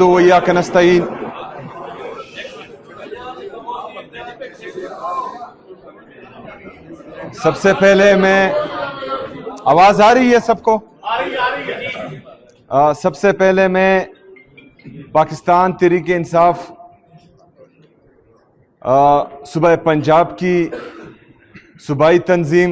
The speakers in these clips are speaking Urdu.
وإياك نستعين سب سے پہلے میں آواز آ رہی ہے سب کو؟ سب سے پہلے میں پاکستان تحریک انصاف صوبہ پنجاب کی صوبائی تنظیم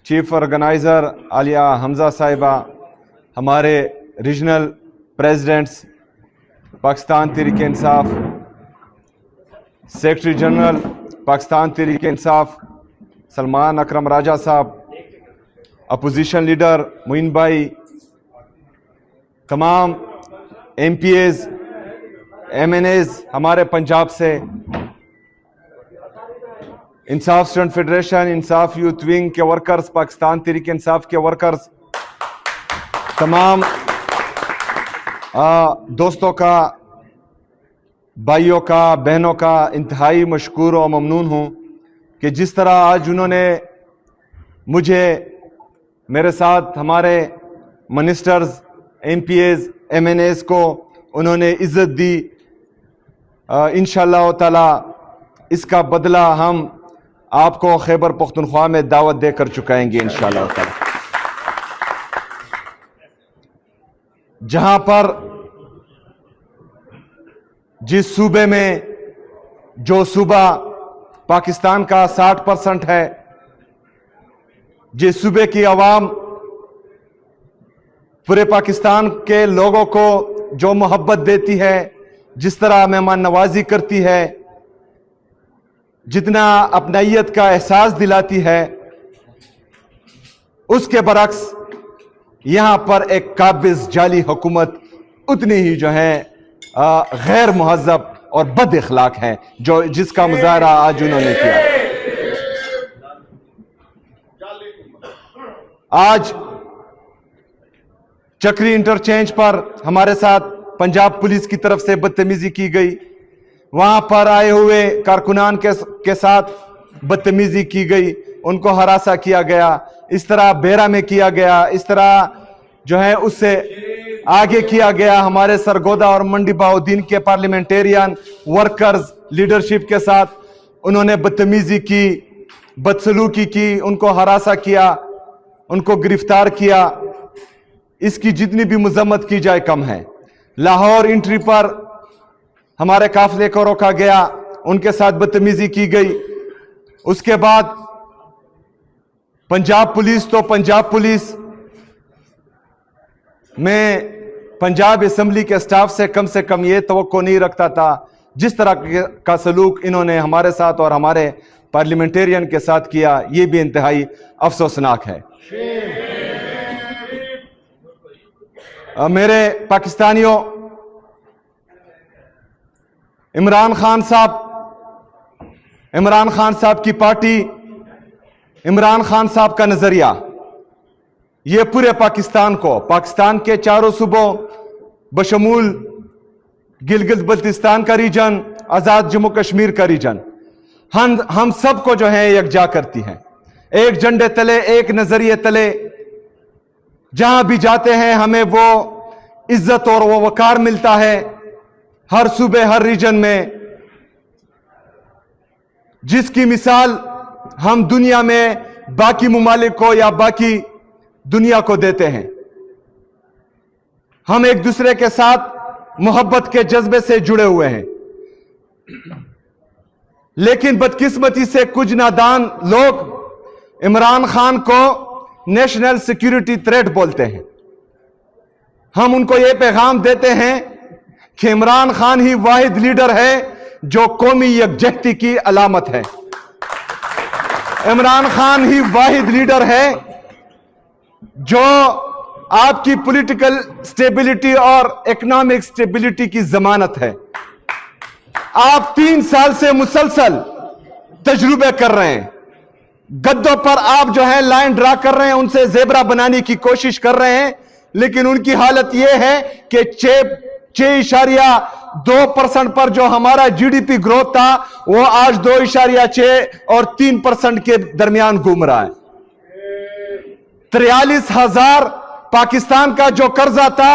چیف آرگنائزر عالیہ حمزہ صاحبہ، ہمارے ریجنل پریزیڈنٹس پاکستان تحریک انصاف، سیکرٹری جنرل پاکستان تحریک انصاف سلمان اکرم راجہ صاحب، اپوزیشن لیڈر معین بھائی، تمام M P As, M N As ہمارے پنجاب سے، Insaf student federation, Insaf youth wing کے ورکرز، پاکستان تحریک انصاف کے ورکرز، تمام دوستوں کا، بھائیوں کا، بہنوں کا انتہائی مشکور و ممنون ہوں کہ جس طرح آج انہوں نے مجھے، میرے ساتھ ہمارے ministers, M P As, M N As کو انہوں نے عزت دی، انشاءاللہ تعالی اس کا بدلہ ہم آپ کو خیبر پختونخوا میں دعوت دے کر چکائیں گے انشاءاللہ تعالی۔ جہاں پر جس صوبے میں، جو صوبہ پاکستان کا 60% ہے، جس صوبے کی عوام پورے پاکستان کے لوگوں کو جو محبت دیتی ہے، جس طرح مہمان نوازی کرتی ہے، جتنا اپنائیت کا احساس دلاتی ہے، اس کے برعکس یہاں پر ایک قابض جعلی حکومت اتنی ہی جو ہے غیر مہذب اور بد اخلاق ہے، جس کا مظاہرہ آج انہوں نے کیا۔ آج چکری انٹرچینج پر ہمارے ساتھ پنجاب پولیس کی طرف سے بدتمیزی کی گئی، وہاں پر آئے ہوئے کارکنان کے ساتھ بدتمیزی کی گئی، ان کو ہراساں کیا گیا، اس طرح بیرا میں کیا گیا، اس طرح جو ہے اس سے آگے کیا گیا۔ ہمارے سرگودا اور منڈی بہاؤدین کے پارلیمنٹیرین ورکرز لیڈرشپ کے ساتھ انہوں نے بدتمیزی کی، بدسلوکی کی، ان کو ہراساں کیا، ان کو گرفتار کیا۔ اس کی جتنی بھی مذمت کی جائے کم ہے۔ لاہور انٹری پر ہمارے قافلے کو روکا گیا، ان کے ساتھ بدتمیزی کی گئی۔ اس کے بعد پنجاب پولیس تو پنجاب پولیس، میں پنجاب اسمبلی کے سٹاف سے کم یہ توقع نہیں رکھتا تھا، جس طرح کا سلوک انہوں نے ہمارے ساتھ اور ہمارے پارلیمنٹیرین کے ساتھ کیا، یہ بھی انتہائی افسوسناک ہے۔ میرے پاکستانیوں، عمران خان صاحب کی پارٹی، عمران خان صاحب کا نظریہ، یہ پورے پاکستان کو، پاکستان کے چاروں صوبوں بشمول گلگت بلتستان کا ریجن، آزاد جموں کشمیر کا ریجن، ہم سب کو جو ہے یکجا کرتی ہیں، ایک جھنڈے تلے، ایک نظریے تلے۔ جہاں بھی جاتے ہیں ہمیں وہ عزت اور وہ وقار ملتا ہے، ہر صوبے، ہر ریجن میں، جس کی مثال ہم دنیا میں باقی ممالک کو یا باقی دنیا کو دیتے ہیں۔ ہم ایک دوسرے کے ساتھ محبت کے جذبے سے جڑے ہوئے ہیں، لیکن بدقسمتی سے کچھ نادان لوگ عمران خان کو نیشنل سیکیورٹی تھریٹ بولتے ہیں۔ ہم ان کو یہ پیغام دیتے ہیں کہ عمران خان ہی واحد لیڈر ہے جو قومی یکجہتی کی علامت ہے۔ عمران خان ہی واحد لیڈر ہے جو آپ کی پولیٹیکل سٹیبلٹی اور اکنامک سٹیبلٹی کی ضمانت ہے۔ آپ 3 سال سے مسلسل تجربے کر رہے ہیں، گدوں پر آپ جو ہے لائن ڈرا کر رہے ہیں، ان سے زیبرا بنانے کی کوشش کر رہے ہیں، لیکن ان کی حالت یہ ہے کہ 6.2% پر جو ہمارا جی ڈی پی گروتھ تھا وہ آج 2.6 اور 3% کے درمیان گھوم رہا ہے۔ 43,000 پاکستان کا جو قرضہ تھا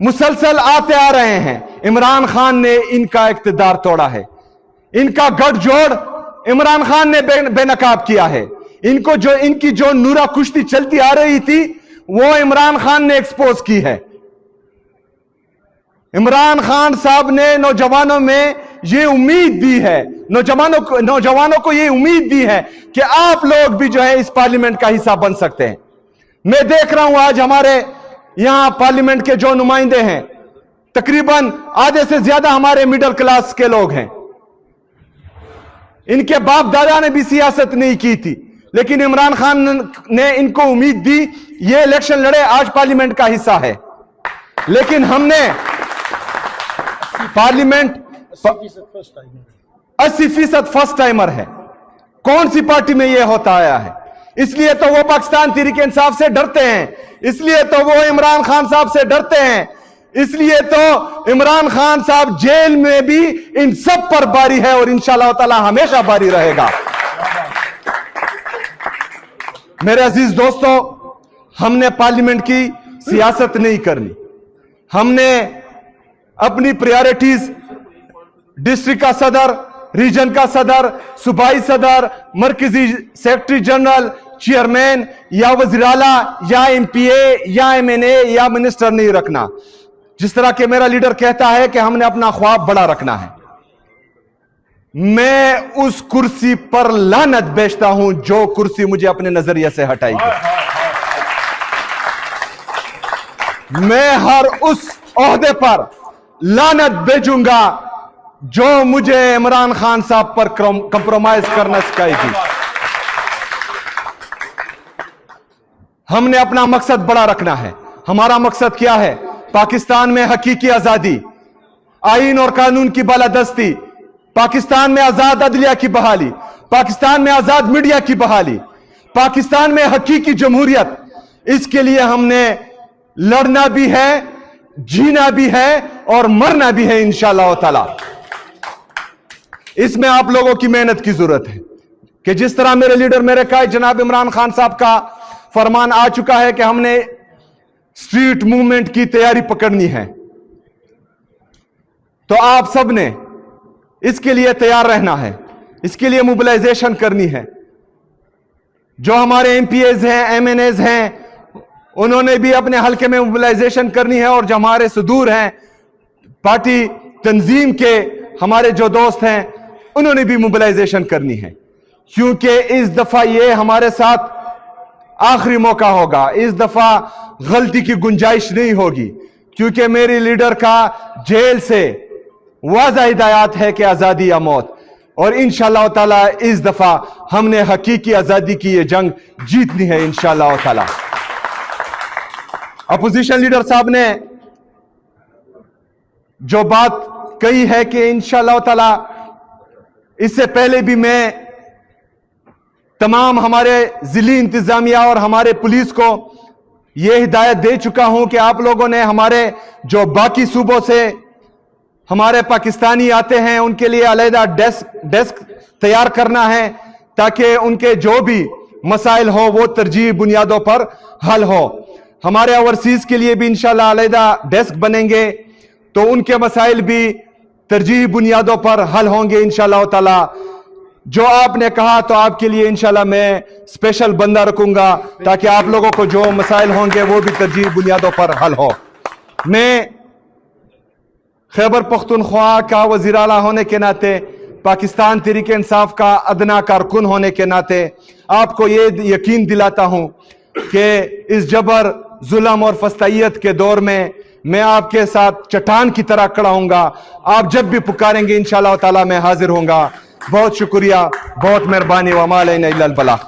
مسلسل آتے آ رہے ہیں. عمران خان نے ان کا اقتدار توڑا ہے. ان کا گٹھ جوڑ عمران خان نے بے نقاب کیا ہے. ان کی جو نورا کشتی چلتی آ رہی تھی وہ عمران خان نے ایکسپوز کی ہے. عمران خان صاحب نے نوجوانوں میں یہ امید دی ہے، نوجوانوں کو یہ امید دی ہے کہ آپ لوگ بھی جو ہے اس پارلیمنٹ کا حصہ بن سکتے ہیں. میں دیکھ رہا ہوں آج ہمارے یہاں پارلیمنٹ کے جو نمائندے ہیں تقریباً آدھے سے زیادہ ہمارے مڈل کلاس کے لوگ ہیں. ان کے باپ دادا نے بھی سیاست نہیں کی تھی، لیکن عمران خان نے ان کو امید دی، یہ الیکشن لڑے، آج پارلیمنٹ کا حصہ ہے. لیکن ہم نے پارلیمنٹ 80% فرسٹ ٹائمر ہے. کون سی پارٹی میں یہ ہوتا آیا ہے؟ اس لیے تو وہ پاکستان تحریک انصاف سے ڈرتے ہیں، اس لیے تو وہ عمران خان صاحب سے ڈرتے ہیں، اس لیے تو عمران خان صاحب جیل میں بھی ان سب پر باری ہے اور انشاءاللہ تعالی ہمیشہ باری رہے گا. میرے عزیز دوستو، ہم نے پارلیمنٹ کی سیاست نہیں کرنی. ہم نے اپنی پریارٹیز ڈسٹرکٹ کا صدر، ریجن کا صدر، صوبائی صدر، مرکزی سیکرٹری جنرل، چیئرمین یا وزیر اعلیٰ یا ایم پی اے یا ایم این اے یا منسٹر نہیں رکھنا. جس طرح کہ میرا لیڈر کہتا ہے کہ ہم نے اپنا خواب بڑا رکھنا ہے. میں اس کرسی پر لعنت بیچتا ہوں جو کرسی مجھے اپنے نظریے سے ہٹائی گی. میں ہر اس عہدے پر لعنت بیچوں گا جو مجھے عمران خان صاحب پر کمپرومائز کرنا سکھائے گی. ہم نے اپنا مقصد بڑا رکھنا ہے. ہمارا مقصد کیا ہے؟ پاکستان میں حقیقی آزادی، آئین اور قانون کی بالادستی، پاکستان میں آزاد عدلیہ کی بحالی، پاکستان میں آزاد میڈیا کی بحالی، پاکستان میں حقیقی جمہوریت. اس کے لیے ہم نے لڑنا بھی ہے، جینا بھی ہے اور مرنا بھی ہے انشاءاللہ تعالی. اس میں آپ لوگوں کی محنت کی ضرورت ہے کہ جس طرح میرے لیڈر میرے قائد جناب عمران خان صاحب کا فرمان آ چکا ہے کہ ہم نے سٹریٹ موومنٹ کی تیاری پکڑنی ہے، تو آپ سب نے اس کے لیے تیار رہنا ہے، اس کے لیے موبلائزیشن کرنی ہے. جو ہمارے ایم پی ایز ہیں، ایم این ایز ہیں، انہوں نے بھی اپنے حلقے میں موبلائزیشن کرنی ہے، اور جو ہمارے صدور ہیں پارٹی تنظیم کے ہمارے جو دوست ہیں انہوں نے بھی موبلائزیشن کرنی ہے. کیونکہ اس دفعہ یہ ہمارے ساتھ آخری موقع ہوگا، اس دفعہ غلطی کی گنجائش نہیں ہوگی، کیونکہ میری لیڈر کا جیل سے واضح ہدایات ہے کہ آزادی یا موت. اور انشاءاللہ تعالی اس دفعہ ہم نے حقیقی آزادی کی یہ جنگ جیتنی ہے انشاءاللہ تعالی. اپوزیشن لیڈر صاحب نے جو بات کہی ہے کہ انشاءاللہ تعالی، اس سے پہلے بھی میں تمام ہمارے ضلعی انتظامیہ اور ہمارے پولیس کو یہ ہدایت دے چکا ہوں کہ آپ لوگوں نے ہمارے جو باقی صوبوں سے ہمارے پاکستانی آتے ہیں ان کے لیے علیحدہ ڈیسک تیار کرنا ہے، تاکہ ان کے جو بھی مسائل ہو وہ ترجیحی بنیادوں پر حل ہو. ہمارے اوورسیز کے لیے بھی انشاءاللہ علیحدہ ڈیسک بنیں گے، تو ان کے مسائل بھی ترجیحی بنیادوں پر حل ہوں گے انشاءاللہ تعالی. جو آپ نے کہا تو آپ کے لیے انشاءاللہ میں اسپیشل بندہ رکھوں گا تاکہ آپ لوگوں کو جو مسائل ہوں گے وہ بھی ترجیحی بنیادوں پر حل ہو. میں خیبر پختونخوا کا وزیر اعلیٰ ہونے کے ناطے، پاکستان تحریک انصاف کا ادنا کارکن ہونے کے ناطے آپ کو یہ یقین دلاتا ہوں کہ اس جبر، ظلم اور فسطائیت کے دور میں آپ کے ساتھ چٹان کی طرح کھڑا ہوں گا. آپ جب بھی پکاریں گے انشاءاللہ تعالی میں حاضر ہوں گا. بہت شکریہ، بہت مہربانی. وما علینا الا البلاغ.